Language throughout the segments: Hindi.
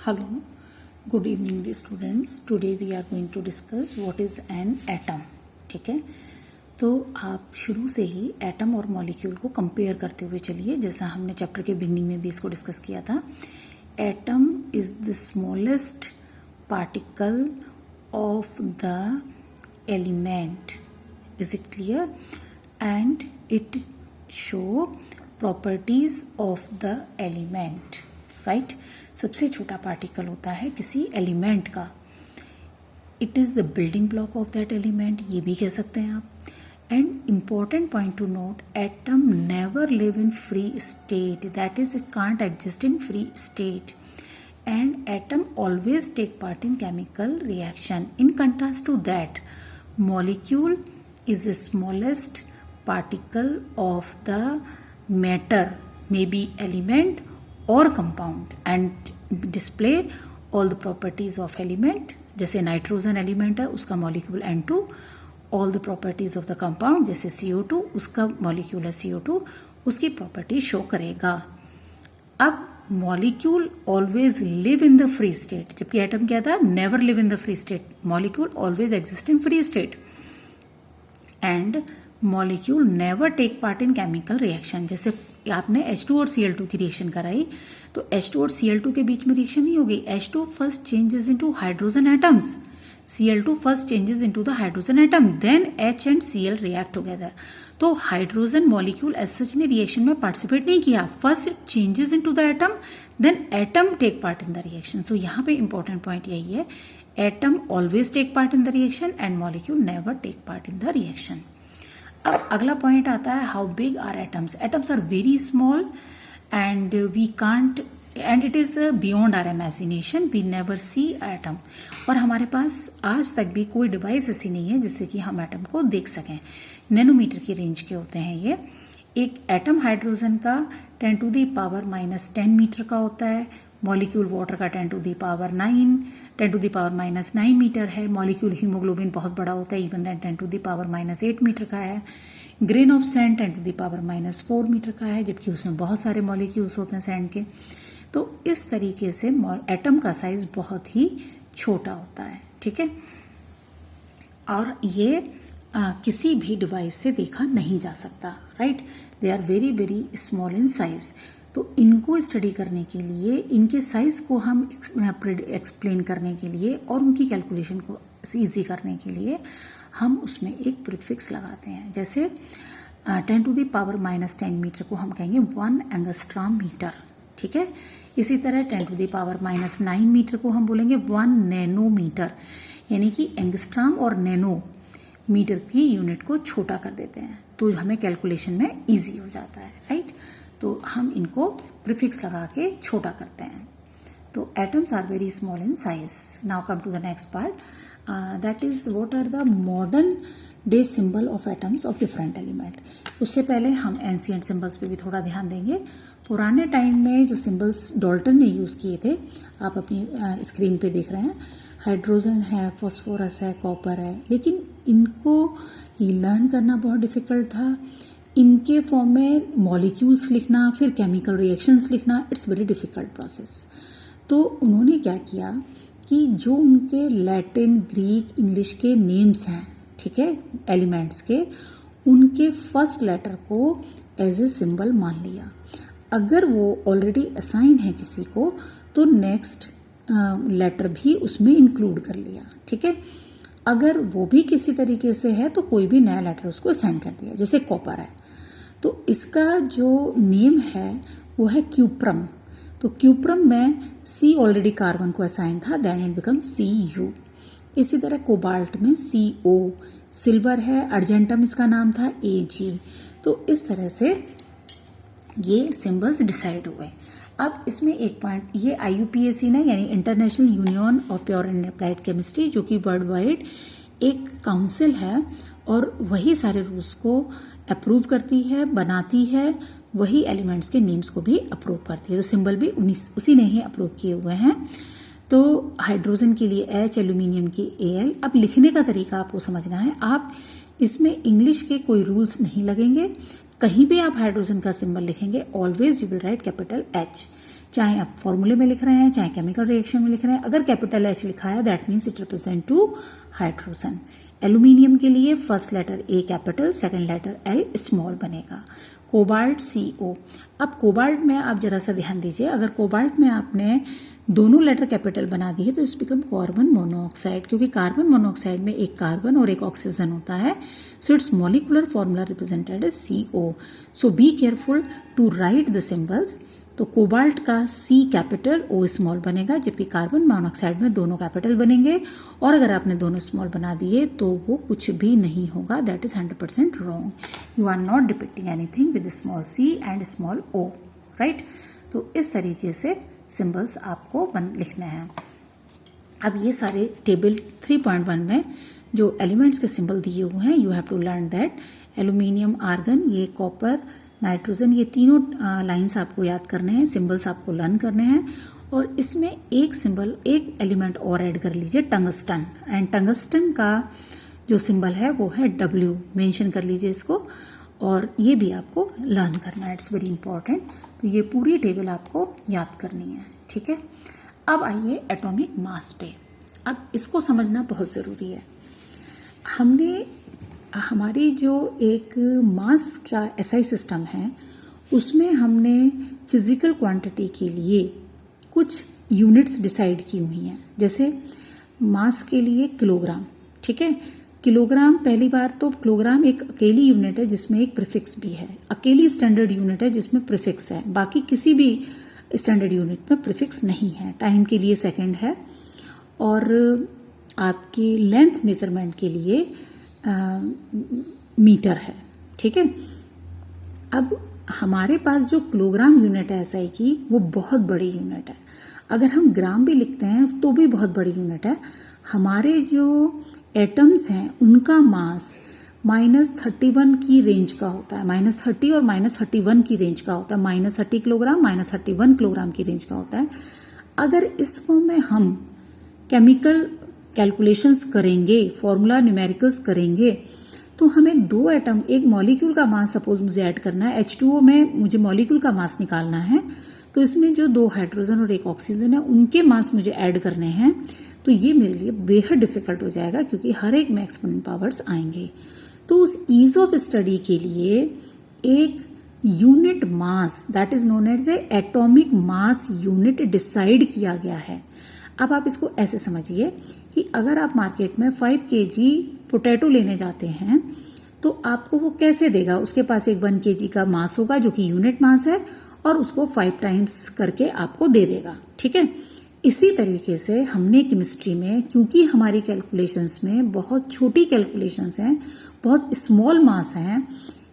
Hello, good evening dear students. Today we are going to discuss what is an atom. ठीक है, तो आप शुरू से ही एटम और मॉलिक्यूल को कंपेयर करते हुए चलिए, जैसा हमने चैप्टर के बिगनिंग में भी इसको डिस्कस किया था. Atom is the smallest particle of the element. Is it clear? And it show properties of the element. Right, सबसे छोटा पार्टिकल होता है किसी एलिमेंट का. It is the building block of that element, ये भी कह सकते हैं आप. And important point to note, atom never live in free state, that is it can't exist in free state. And atom always take part in chemical reaction. In contrast to that, molecule is the smallest particle of the matter, may be element or compound, and display all the properties of element. जैसे नाइट्रोजन एलिमेंट है, उसका molecule N2. all the properties of the compound, जैसे CO2, उसका मॉलिक्यूल है CO2, उसकी प्रॉपर्टी शो करेगा. अब molecule always live in the free state, जबकि एटम क्या था? Never live in the free state. Molecule always exist in free state. And molecule never take part in chemical reaction. जैसे आपने H2 और Cl2 की रिएक्शन कराई, तो H2 और Cl2 के बीच में रिएक्शन नहीं होगी. H2 first changes into hydrogen atoms, Cl2 first changes into the hydrogen atom, then H and Cl react together. तो हाइड्रोजन मॉलिक्यूल एज सच ने रिएक्शन में पार्टिसिपेट नहीं किया. First changes into the atom, then atom take part in the reaction. So यहाँ पे इंपॉर्टेंट पॉइंट यही है, atom always take part in the reaction and molecule never take part in the reaction. अब अगला पॉइंट आता है, how big are atoms. Atoms are very small and we can't, and it is beyond our imagination, we never see atom. और हमारे पास आज तक भी कोई डिवाइस ऐसी नहीं है जिससे कि हम एटम को देख सकें. नैनोमीटर की रेंज के होते हैं ये. एक एटम हाइड्रोजन का 10 टू द पावर -10 मीटर का होता है. मॉलिक्यूल वाटर का 10 टू द पावर 9 मीटर है. मॉलिक्यूल हीमोग्लोबिन बहुत बड़ा होता है, even that 10 to the power -8 metre का है. Grain of sand 10 to the power -4 metre का है, जबकि उसमें बहुत सारे मॉलिक्यूल्स होते हैं सैंड के. तो इस तरीके से एटम का साइज बहुत ही छोटा होता है. ठीक है, और ये किसी भी डिवाइस से देखा नहीं जा सकता. Right, they are very very small in size. तो इनको स्टडी करने के लिए, इनके साइज को हम एक्सप्लेन करने के लिए और उनकी कैलकुलेशन को इजी करने के लिए हम उसमें एक प्रीफिक्स लगाते हैं. जैसे 10 टू द पावर -10 मीटर को हम कहेंगे 1 एंगस्ट्रॉम मीटर. ठीक है, इसी तरह 10 टू द पावर -9 मीटर को हम बोलेंगे 1 नैनोमीटर. यानी कि एंगस्ट्रॉम और नैनो मीटर की यूनिट को छोटा कर देते हैं, तो हमें कैलकुलेशन में इजी हो जाता है. राइट, तो हम इनको प्रीफिक्स लगा के छोटा करते हैं. तो atoms are very small in size. Now come to the next part, that is what are the modern day symbol of atoms of different element. उससे पहले हम एंशिएंट सिंबल्स पे भी थोड़ा ध्यान देंगे. पुराने टाइम में जो सिंबल्स डॉल्टन ने यूज़ किए थे, आप अपनी स्क्रीन पे देख रहे हैं, हाइड्रोजन है, फॉस्फोरस है, कॉपर है, लेकिन इनको लर्न करना बहुत डिफिकल्ट था. इनके फॉर्म में मॉलिक्यूल्स लिखना, फिर केमिकल रिएक्शंस लिखना, इट्स वेरी डिफिकल्ट प्रोसेस. तो उन्होंने क्या किया कि जो उनके लैटिन, ग्रीक, इंग्लिश के नेम्स हैं, ठीक है, एलिमेंट्स के, उनके फर्स्ट लेटर को एज ए सिंबल मान लिया. अगर वो ऑलरेडी असाइन है किसी को, तो नेक्स्ट लेटर भी उसमें इंक्लूड कर लिया. ठीक है, अगर वो भी किसी तरीके से है तो कोई भी नया लेटर उसको असाइन कर दिया. जैसे कॉपर है, तो इसका जो नेम है वो है क्यूप्रम. तो क्यूप्रम में C ऑलरेडी कार्बन को असाइन था, देन इट बिकम Cu. इसी तरह कोबाल्ट में Co. सिल्वर है, अर्जेंटम इसका नाम था, Ag. तो इस तरह से ये सिंबल्स डिसाइड हुए. अब इसमें एक पॉइंट, ये IUPAC ने, यानी international union of pure and applied chemistry, जो कि वर्ल्ड वाइड एक काउंसिल है और वही सारे रूल्स को अप्रूव करती है, बनाती है, वही एलिमेंट्स के नेम्स को भी अप्रूव करती है. तो सिंबल भी उसी ने ही अप्रूव किए हुए हैं. तो हाइड्रोजन के लिए H, एल्यूमिनियम की Al. अब लिखने का तरीका आपको समझना है. आप इसमें इंग्लिश के कोई रूल्स नहीं लगेंगे. कहीं भी आप हाइड्रोजन का सिंबल लिखेंगे, always you will write capital H. चाहे आप फॉर्मूले में लिख रहे हैं चाहे केमिकल रिएक्शन में लिख रहे हैं। अगर कैपिटल H लिखा है that means it represent to hydrogen. Aluminium के लिए first letter A capital, second letter L small बनेगा। Cobalt CO। अब कोबाल्ट में आप जरा सा ध्यान दीजिए, अगर कोबाल्ट में आपने दोनों लेटर कैपिटल बना दिए तो इस बिकम कार्बन मोनोऑक्साइड, क्योंकि कार्बन मोनोऑक्साइड में एक कार्बन और एक ऑक्सीजन होता है। So its molecular formula represented as CO। So be careful to write the symbols. तो कोबाल्ट का C कैपिटल O स्मॉल बनेगा, जबकि कार्बन मोनोऑक्साइड में दोनों कैपिटल बनेंगे। और अगर आपने दोनों स्मॉल बना दिए तो वो कुछ भी नहीं होगा, that is 100% wrong. You are not depicting anything with small C and small O, right. तो इस तरीके से सिंबल्स आपको लिखने हैं। अब ये सारे टेबल 3.1 में जो एलिमेंट्स के सिंबल दिए हुए हैं, you have to learn that aluminium, argon, ये कॉपर, नाइट्रोजन, ये तीनों लाइंस आपको याद करने हैं, सिंबल्स आपको लर्न करने हैं। और इसमें एक सिंबल, एक एलिमेंट और ऐड कर लीजिए, टंगस्टन। एंड टंगस्टन का जो सिंबल है वो है W, मेंशन कर लीजिए इसको। और ये भी आपको लर्न करना है, इट्स वेरी इंपॉर्टेंट। तो ये पूरी टेबल आपको याद करनी है, ठीक है। अब आइए एटॉमिक मास पे। अब इसको समझना बहुत ज़रूरी है। हमने हमारी जो एक मास का SI सिस्टम है उसमें हमने फिजिकल क्वांटिटी के लिए कुछ यूनिट्स डिसाइड की हुई हैं। जैसे मास के लिए किलोग्राम, ठीक है। किलोग्राम, पहली बार तो किलोग्राम एक अकेली यूनिट है जिसमें एक प्रीफिक्स भी है, अकेली स्टैंडर्ड यूनिट है जिसमें प्रीफिक्स है। बाकी किसी भी स्टैंडर्ड यूनिट में प्रीफिक्स नहीं है। टाइम के लिए सेकंड है, और आपकी लेंथ मेजरमेंट के लिए मीटर है, ठीक है। अब हमारे पास जो किलोग्राम यूनिट है SI की, वो बहुत बड़ी यूनिट है। अगर हम ग्राम भी लिखते हैं तो भी बहुत बड़ी यूनिट है। हमारे जो एटम्स हैं उनका मास -31 की रेंज का होता है, -30 और -31 की रेंज का होता है। -30 किलोग्राम, -31 किलोग्राम की रेंज का होता है। अगर इस फॉर्म में हम केमिकल कैलकुलेशंस करेंगे, फॉर्मूला न्यूमेरिकल्स करेंगे, तो हमें दो एटम, एक मॉलिक्यूल का मास सपोज मुझे ऐड करना है, H2O में मुझे मॉलिक्यूल का मास निकालना है, तो इसमें जो 2 हाइड्रोजन और 1 ऑक्सीजन है उनके मास मुझे ऐड करने हैं। तो ये मेरे लिए बेहद डिफिकल्ट हो जाएगा, क्योंकि हर एक में एक्सपोनेंट पावर्स आएंगे। तो उस ईज ऑफ स्टडी के लिए एक unit mass, that is known as a atomic mass unit, decide किया गया है। अब आप इसको ऐसे समझिए कि अगर आप मार्केट में 5 kg पोटैटो लेने जाते हैं तो आपको वो कैसे देगा, उसके पास एक 1 kg का मास होगा जो कि यूनिट मास है, और उसको 5 टाइम्स करके आपको दे देगा, ठीक है। इसी तरीके से हमने केमिस्ट्री में, क्योंकि हमारी कैलकुलेशंस में बहुत छोटी कैलकुलेशंस हैं, बहुत स्मॉल मास हैं,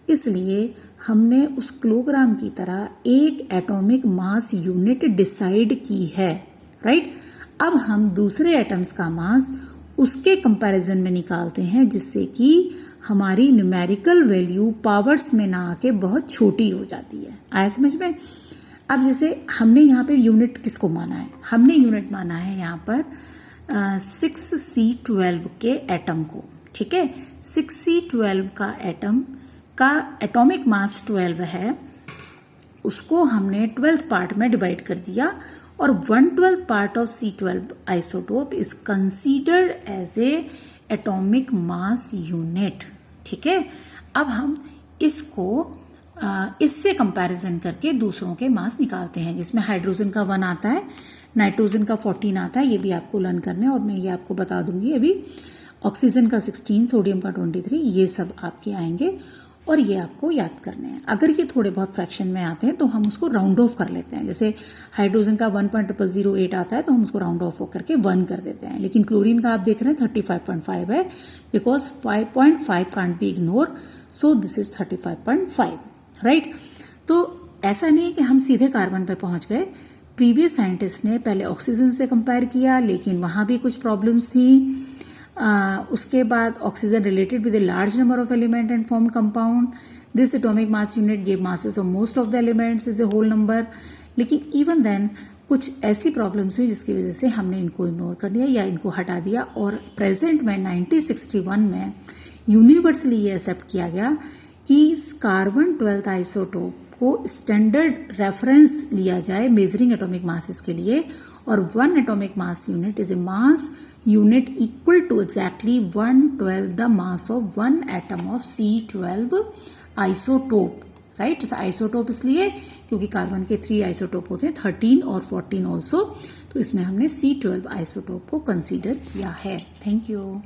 इसलिए हमने उस किलोग्राम की तरह एक एटॉमिक मास यूनिट डिसाइड की है, राइट। अब हम दूसरे एटम्स का मास उसके कंपैरिजन में निकालते हैं, जिससे कि हमारी न्यूमेरिकल वैल्यू पावर्स में ना आके बहुत छोटी हो जाती है। आया समझ में। अब जैसे हमने यहाँ पे यूनिट किसको माना है, हमने यूनिट माना है यहाँ पर 6C12 के एटम को, ठीक है। 6C12 का एटम का एटॉमिक मास 12 है, उसको हमने 12th पार्ट में डिवाइड कर दिया, और 1/12 part of C12 isotope is considered as a atomic mass unit, ठीक है। अब हम इसको इससे कंपैरिजन करके दूसरों के मास निकालते हैं, जिसमें हाइड्रोजन का 1 आता है, नाइट्रोजन का 14 आता है, ये भी आपको लर्न करना है और मैं ये आपको बता दूंगी अभी। ऑक्सीजन का 16, सोडियम का 23, ये सब आपके आएंगे और ये आपको याद करने हैं। अगर ये थोड़े बहुत फ्रैक्शन में आते हैं तो हम उसको राउंड ऑफ कर लेते हैं। जैसे हाइड्रोजन का 1.008 आता है तो हम उसको राउंड ऑफ करके 1 कर देते हैं, लेकिन क्लोरीन का आप देख रहे हैं 35.5 है, because 5.5 can't be ignore, so this is 35.5, right. तो ऐसा नहीं है कि हम सीधे कार्बन पे पहुंच गए। प्रीवियस साइंटिस्ट ने पहले ऑक्सीजन से कंपेयर किया, लेकिन वहां भी कुछ प्रॉब्लम्स थी। उसके बाद oxygen related with a large number of element and form compound, this atomic mass unit give masses of most of the elements is a whole number. लेकिन इवन देन कुछ ऐसी प्रॉब्लम्स हुई जिसकी वजह से हमने इनको इग्नोर कर दिया या इनको हटा दिया, और प्रेजेंट में 1961 में यूनिवर्सली ये एक्सेप्ट किया गया कि कार्बन 12th आइसोटोप को स्टैंडर्ड रेफरेंस लिया जाए मेजरिंग एटॉमिक मासेस के लिए, और 1 atomic mass unit is a mass unit equal to exactly 1/12 the mass of one atom of C12 isotope, right? Isotope इसलिए क्योंकि कार्बन के 3 आइसोटोप होते हैं, 13 और 14 ऑल्सो, तो इसमें हमने C12 आइसोटोप को कंसीडर किया है। Thank you.